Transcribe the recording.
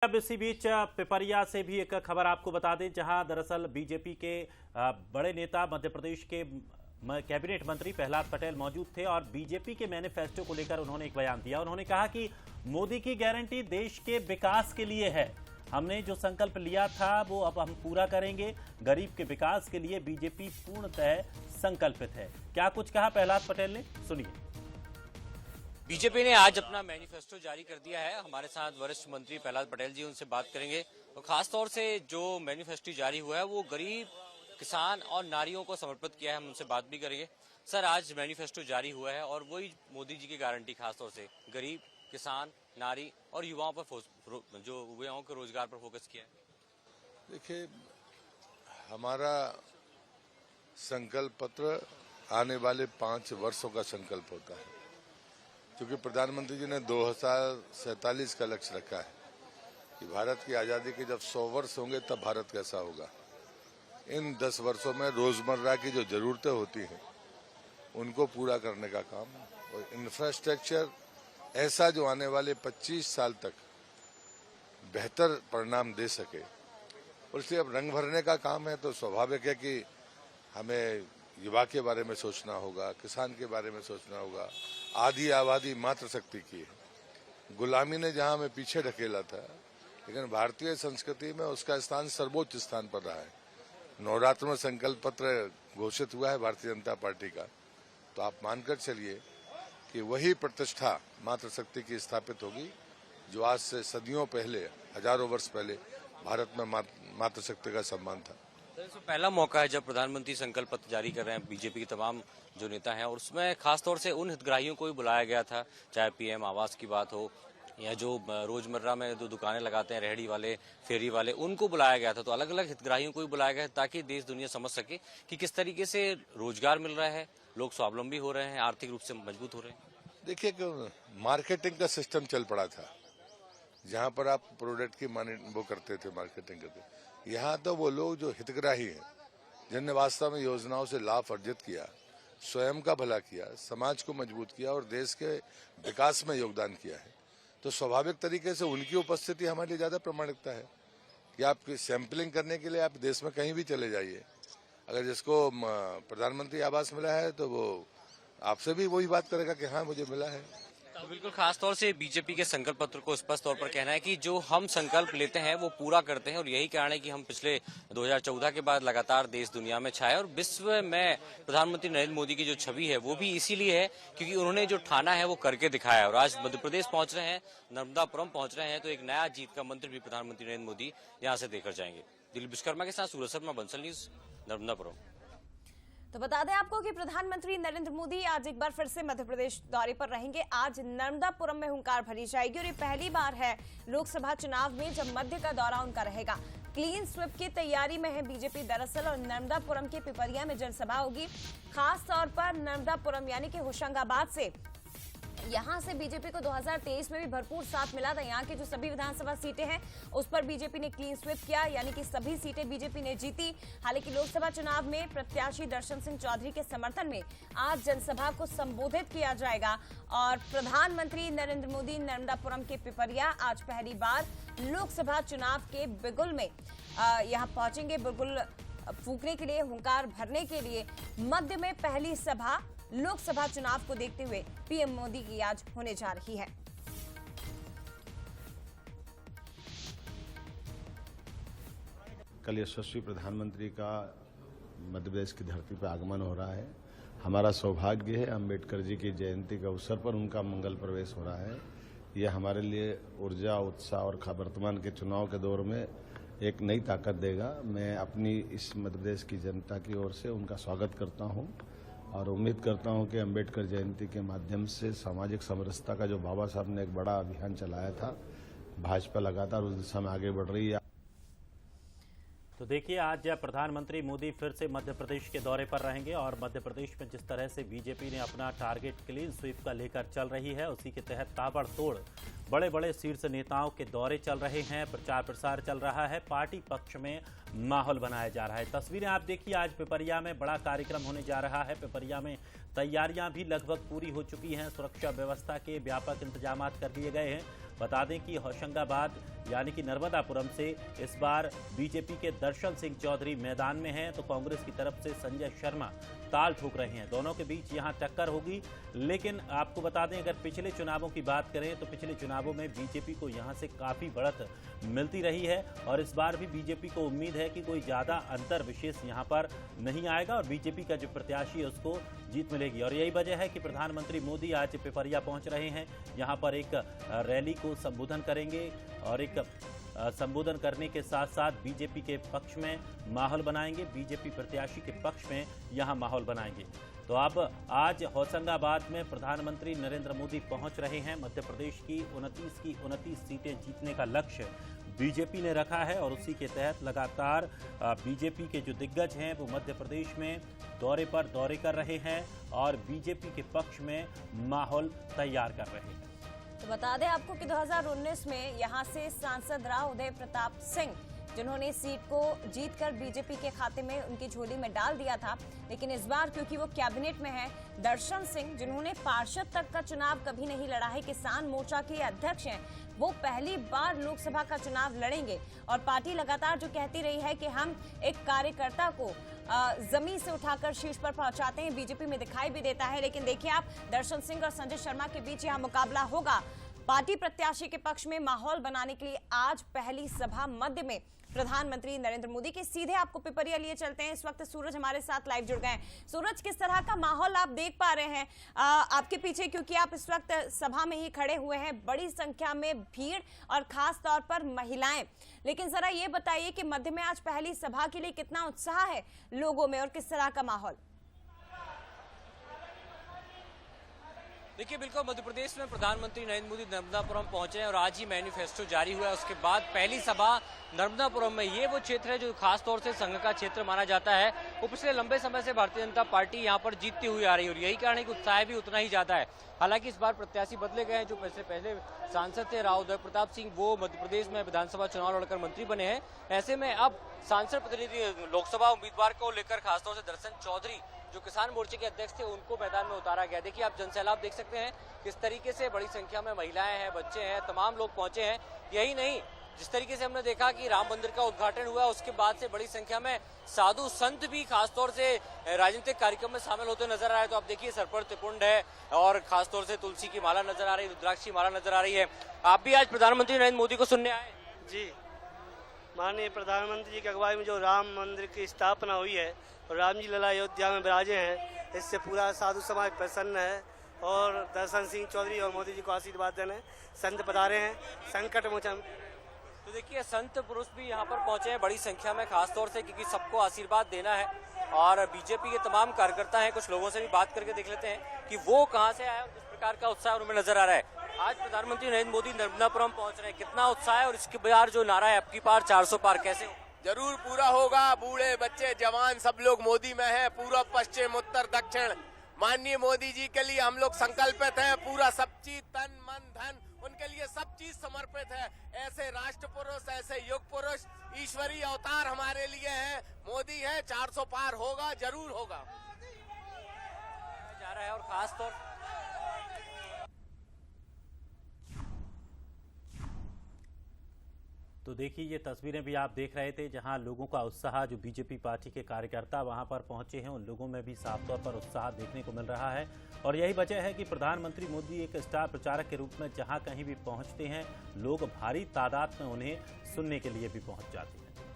अब इसी बीच पिपरिया से भी एक खबर आपको बता दें, जहां दरअसल बीजेपी के बड़े नेता मध्य प्रदेश के कैबिनेट मंत्री प्रहलाद पटेल मौजूद थे और बीजेपी के मैनिफेस्टो को लेकर उन्होंने एक बयान दिया। उन्होंने कहा कि मोदी की गारंटी देश के विकास के लिए है। हमने जो संकल्प लिया था वो अब हम पूरा करेंगे। गरीब के विकास के लिए बीजेपी पूर्णतः संकल्पित है। क्या कुछ कहा प्रहलाद पटेल ने, सुनिए। बीजेपी ने आज अपना मैनिफेस्टो जारी कर दिया है। हमारे साथ वरिष्ठ मंत्री प्रहलाद पटेल जी, उनसे बात करेंगे। तो खास तौर से जो मैनिफेस्टो जारी हुआ है वो गरीब, किसान और नारियों को समर्पित किया है। हम उनसे बात भी करेंगे। सर, आज मैनिफेस्टो जारी हुआ है और वही मोदी जी की गारंटी खास तौर से गरीब, किसान, नारी और युवाओं पर युवाओं के रोजगार पर फोकस किया है। देखिए, हमारा संकल्प पत्र आने वाले 5 वर्षों का संकल्प होता है, क्योंकि प्रधानमंत्री जी ने 2047 का लक्ष्य रखा है कि भारत की आज़ादी के जब 100 वर्ष होंगे तब भारत कैसा होगा। इन 10 वर्षों में रोजमर्रा की जो जरूरतें होती हैं उनको पूरा करने का काम और इंफ्रास्ट्रक्चर ऐसा जो आने वाले 25 साल तक बेहतर परिणाम दे सके। और इसलिए अब रंग भरने का काम है, तो स्वाभाविक है कि हमें युवा के बारे में सोचना होगा, किसान के बारे में सोचना होगा। आधी आबादी मातृशक्ति की है। गुलामी ने जहां हमें पीछे ढकेला था, लेकिन भारतीय संस्कृति में उसका स्थान सर्वोच्च स्थान पर रहा है। नवरात्र में संकल्प पत्र घोषित हुआ है भारतीय जनता पार्टी का, तो आप मानकर चलिए कि वही प्रतिष्ठा मातृशक्ति की स्थापित होगी जो आज से सदियों पहले, हजारों वर्ष पहले भारत में मातृशक्ति का सम्मान था। तो पहला मौका है जब प्रधानमंत्री संकल्प पत्र जारी कर रहे हैं बीजेपी के तमाम जो नेता हैं, और उसमें खासतौर से उन हितग्राहियों को भी बुलाया गया था, चाहे पीएम आवास की बात हो या जो रोजमर्रा में जो दुकानें लगाते हैं, रेहड़ी वाले, फेरी वाले, उनको बुलाया गया था। तो अलग अलग हितग्राहियों को भी बुलाया गया ताकि देश दुनिया समझ सके कि किस तरीके से रोजगार मिल रहा है, लोग स्वावलंबी हो रहे हैं, आर्थिक रूप से मजबूत हो रहे हैं। देखिए, मार्केटिंग का सिस्टम चल पड़ा था, जहाँ पर आप प्रोडक्ट की वो करते थे, मार्केटिंग करते। यहाँ तो वो लोग जो हितग्राही हैं, जिनने वास्तव में योजनाओं से लाभ अर्जित किया, स्वयं का भला किया, समाज को मजबूत किया और देश के विकास में योगदान किया है, तो स्वाभाविक तरीके से उनकी उपस्थिति हमारे लिए ज्यादा प्रामाणिकता है। कि आप सैंपलिंग करने के लिए आप देश में कहीं भी चले जाइए, अगर जिसको प्रधानमंत्री आवास मिला है तो वो आपसे भी वही बात करेगा कि हाँ मुझे मिला है। तो बिल्कुल, खास तौर से बीजेपी के संकल्प पत्र को स्पष्ट तौर पर कहना है कि जो हम संकल्प लेते हैं वो पूरा करते हैं, और यही कारण है कि हम पिछले 2014 के बाद लगातार देश दुनिया में छाए और विश्व में प्रधानमंत्री नरेंद्र मोदी की जो छवि है वो भी इसीलिए है क्योंकि उन्होंने जो ठाना है वो करके दिखाया है। और आज मध्य प्रदेश पहुंच रहे हैं, नर्मदापुरम पहुंच रहे हैं, तो एक नया जीत का मंत्र भी प्रधानमंत्री नरेंद्र मोदी यहाँ से देकर जाएंगे। दिलीप विश्वकर्मा के साथ सूरज शर्मा, बंसल न्यूज, नर्मदापुरम। तो बता दें आपको कि प्रधानमंत्री नरेंद्र मोदी आज एक बार फिर से मध्य प्रदेश दौरे पर रहेंगे। आज नर्मदापुरम में हुंकार भरी जाएगी और ये पहली बार है लोकसभा चुनाव में जब मध्य का दौरा उनका रहेगा। क्लीन स्वीप की तैयारी में है बीजेपी दरअसल, और नर्मदापुरम के पिपरिया में जनसभा होगी। खास तौर पर नर्मदापुरम यानी कि होशंगाबाद से, यहां से बीजेपी को 2023 में भी भरपूर साथ मिला था। यहां की जो सभी विधानसभा सीटें हैं उस पर बीजेपी ने क्लीन स्वीप किया, यानी कि सभी सीटें बीजेपी ने जीती। हालांकि लोकसभा चुनाव में प्रत्याशी दर्शन सिंह चौधरी के समर्थन में आज जनसभा को संबोधित किया जाएगा और प्रधानमंत्री नरेंद्र मोदी नर्मदापुरम के पिपरिया आज पहली बार लोकसभा चुनाव के बिगुल में यहाँ पहुंचेंगे, बिगुल फूंकने के लिए, हुंकार भरने के लिए। मध्य में पहली सभा लोकसभा चुनाव को देखते हुए पीएम मोदी की आज होने जा रही है। कल यशस्वी प्रधानमंत्री का मध्य प्रदेश की धरती पर आगमन हो रहा है। हमारा सौभाग्य है, अम्बेडकर जी की जयंती के अवसर पर उनका मंगल प्रवेश हो रहा है। यह हमारे लिए ऊर्जा, उत्साह और वर्तमान के चुनाव के दौर में एक नई ताकत देगा। मैं अपनी इस मध्य प्रदेश की जनता की ओर से उनका स्वागत करता हूं और उम्मीद करता हूं कि अम्बेडकर जयंती के माध्यम से सामाजिक समरसता का जो बाबा साहब ने एक बड़ा अभियान चलाया था, भाजपा लगातार उस दिशा में आगे बढ़ रही है। तो देखिए, आज प्रधानमंत्री मोदी फिर से मध्य प्रदेश के दौरे पर रहेंगे और मध्य प्रदेश में जिस तरह से बीजेपी ने अपना टारगेट क्लीन स्वीप का लेकर चल रही है, उसी के तहत ताबड़तोड़ बड़े बड़े शीर्ष नेताओं के दौरे चल रहे हैं, प्रचार प्रसार चल रहा है, पार्टी पक्ष में माहौल बनाया जा रहा है। तस्वीरें आप देखिए, आज पिपरिया में बड़ा कार्यक्रम होने जा रहा है। पिपरिया में तैयारियां भी लगभग पूरी हो चुकी हैं। सुरक्षा व्यवस्था के व्यापक इंतजाम कर लिए गए हैं। बता दें कि होशंगाबाद यानी कि नर्मदापुरम से इस बार बीजेपी के दर्शन सिंह चौधरी मैदान में हैं, तो कांग्रेस की तरफ से संजय शर्मा ताल ठोक रहे हैं। दोनों के बीच यहां टक्कर होगी। लेकिन आपको बता दें, अगर पिछले चुनावों की बात करें तो पिछले चुनावों में बीजेपी को यहां से काफ़ी बढ़त मिलती रही है और इस बार भी बीजेपी को उम्मीद है कि कोई ज़्यादा अंतर विशेष यहां पर नहीं आएगा और बीजेपी का जो प्रत्याशी है उसको जीत मिलेगी। और यही वजह है कि प्रधानमंत्री मोदी आज पिपरिया पहुंच रहे हैं। यहां पर एक रैली को संबोधन करेंगे और एक संबोधन करने के साथ साथ बीजेपी के पक्ष में माहौल बनाएंगे, बीजेपी प्रत्याशी के पक्ष में यहां माहौल बनाएंगे। तो अब आज होशंगाबाद में प्रधानमंत्री नरेंद्र मोदी पहुंच रहे हैं। मध्य प्रदेश की 29 सीटें जीतने का लक्ष्य बीजेपी ने रखा है और उसी के तहत लगातार बीजेपी के जो दिग्गज हैं वो मध्य प्रदेश में दौरे पर दौरे कर रहे हैं और बीजेपी के पक्ष में माहौल तैयार कर रहे हैं। तो बता दें आपको कि 2019 में यहां से सांसद राव उदय प्रताप सिंह, जिन्होंने सीट को जीतकर बीजेपी के खाते में उनकी झोली में डाल दिया था, लेकिन इस बार क्योंकि वो कैबिनेट में है, दर्शन सिंह, जिन्होंने पार्षद तक का चुनाव कभी नहीं लड़ा है, किसान मोर्चा के अध्यक्ष हैं, वो पहली बार लोकसभा का चुनाव लड़ेंगे। और पार्टी लगातार जो कहती रही है कि हम एक कार्यकर्ता को जमीन से उठाकर शीर्ष पर पहुंचाते हैं, बीजेपी में दिखाई भी देता है। लेकिन देखिए आप, दर्शन सिंह और संजय शर्मा के बीच यहाँ मुकाबला होगा। पार्टी प्रत्याशी के पक्ष में माहौल बनाने के लिए आज पहली सभा मध्य में प्रधानमंत्री नरेंद्र मोदी के। सीधे आपको पिपरिया लिए चलते हैं। इस वक्त सूरज हमारे साथ लाइव जुड़ गए हैं। सूरज, किस तरह का माहौल आप देख पा रहे हैं आपके पीछे, क्योंकि आप इस वक्त सभा में ही खड़े हुए हैं, बड़ी संख्या में भीड़ और खास तौर पर महिलाएं। लेकिन जरा ये बताइए कि मध्य में आज पहली सभा के लिए कितना उत्साह है लोगों में और किस तरह का माहौल? देखिए, बिल्कुल मध्य प्रदेश में प्रधानमंत्री नरेंद्र मोदी नर्मदापुरम पहुंचे हैं और आज ही मैनिफेस्टो जारी हुआ है। उसके बाद पहली सभा नर्मदापुरम में, ये वो क्षेत्र है जो खास तौर से संघ का क्षेत्र माना जाता है। वो पिछले लंबे समय से भारतीय जनता पार्टी यहां पर जीतती हुई आ रही है और यही कारण है कि उत्साह भी उतना ही ज्यादा है। हालांकि इस बार प्रत्याशी बदले गए हैं। जो पहले सांसद थे राव उदय प्रताप सिंह, वो मध्य प्रदेश में विधानसभा चुनाव लड़कर मंत्री बने हैं। ऐसे में अब सांसद प्रतिनिधि लोकसभा उम्मीदवार को लेकर खासतौर से दर्शन चौधरी, जो किसान मोर्चे के अध्यक्ष थे, उनको मैदान में उतारा गया। देखिए आप जनसैलाब देख सकते हैं किस तरीके से बड़ी संख्या में महिलाएं हैं, बच्चे हैं, तमाम लोग पहुंचे हैं। यही नहीं, जिस तरीके से हमने देखा कि राम मंदिर का उद्घाटन हुआ, उसके बाद से बड़ी संख्या में साधु संत भी खासतौर से राजनीतिक कार्यक्रम में शामिल होते नजर आ रहे हैं। तो आप देखिए सर पर त्रिपुंड है और खासतौर से तुलसी की माला नजर आ रही है, रुद्राक्ष की माला नजर आ रही है। आप भी आज प्रधानमंत्री नरेंद्र मोदी को सुनने आए? जी, माननीय प्रधानमंत्री जी की अगुवाई में जो राम मंदिर की स्थापना हुई है और राम जी लला अयोध्या में विराजे हैं, इससे पूरा साधु समाज प्रसन्न है और दर्शन सिंह चौधरी और मोदी जी को आशीर्वाद देने संत पधारे हैं, संकट मोचन। तो देखिए संत पुरुष भी यहाँ पर पहुंचे हैं बड़ी संख्या में, खासतौर से क्योंकि सबको आशीर्वाद देना है। और बीजेपी के तमाम कार्यकर्ता हैं, कुछ लोगों से भी बात करके देख लेते हैं कि वो कहाँ से आए और किस प्रकार का उत्साह उनमें नजर आ रहा है। आज प्रधानमंत्री नरेंद्र मोदी नर्मदापुरम पहुंच रहे हैं, कितना उत्साह है और इसके बाहर जो नारा है अबकी पार 400 पार, कैसे हो? जरूर पूरा होगा। बूढ़े बच्चे जवान सब लोग मोदी में हैं, पूर्व पश्चिम उत्तर दक्षिण। माननीय मोदी जी के लिए हम लोग संकल्पित हैं, पूरा सब चीज तन मन धन उनके लिए सब चीज समर्पित है। ऐसे राष्ट्र पुरुष, ऐसे युग पुरुष, ईश्वरीय अवतार हमारे लिए हैं, मोदी है। 400 पार होगा, जरूर होगा। जा रहा है और खास तौर तो देखिए ये तस्वीरें भी आप देख रहे थे, जहां लोगों का उत्साह, जो बीजेपी पार्टी के कार्यकर्ता वहां पर पहुंचे हैं, उन लोगों में भी साफ तौर पर उत्साह देखने को मिल रहा है। और यही वजह है कि प्रधानमंत्री मोदी एक स्टार प्रचारक के रूप में जहां कहीं भी पहुंचते हैं, लोग भारी तादाद में उन्हें सुनने के लिए भी पहुंच जाते हैं।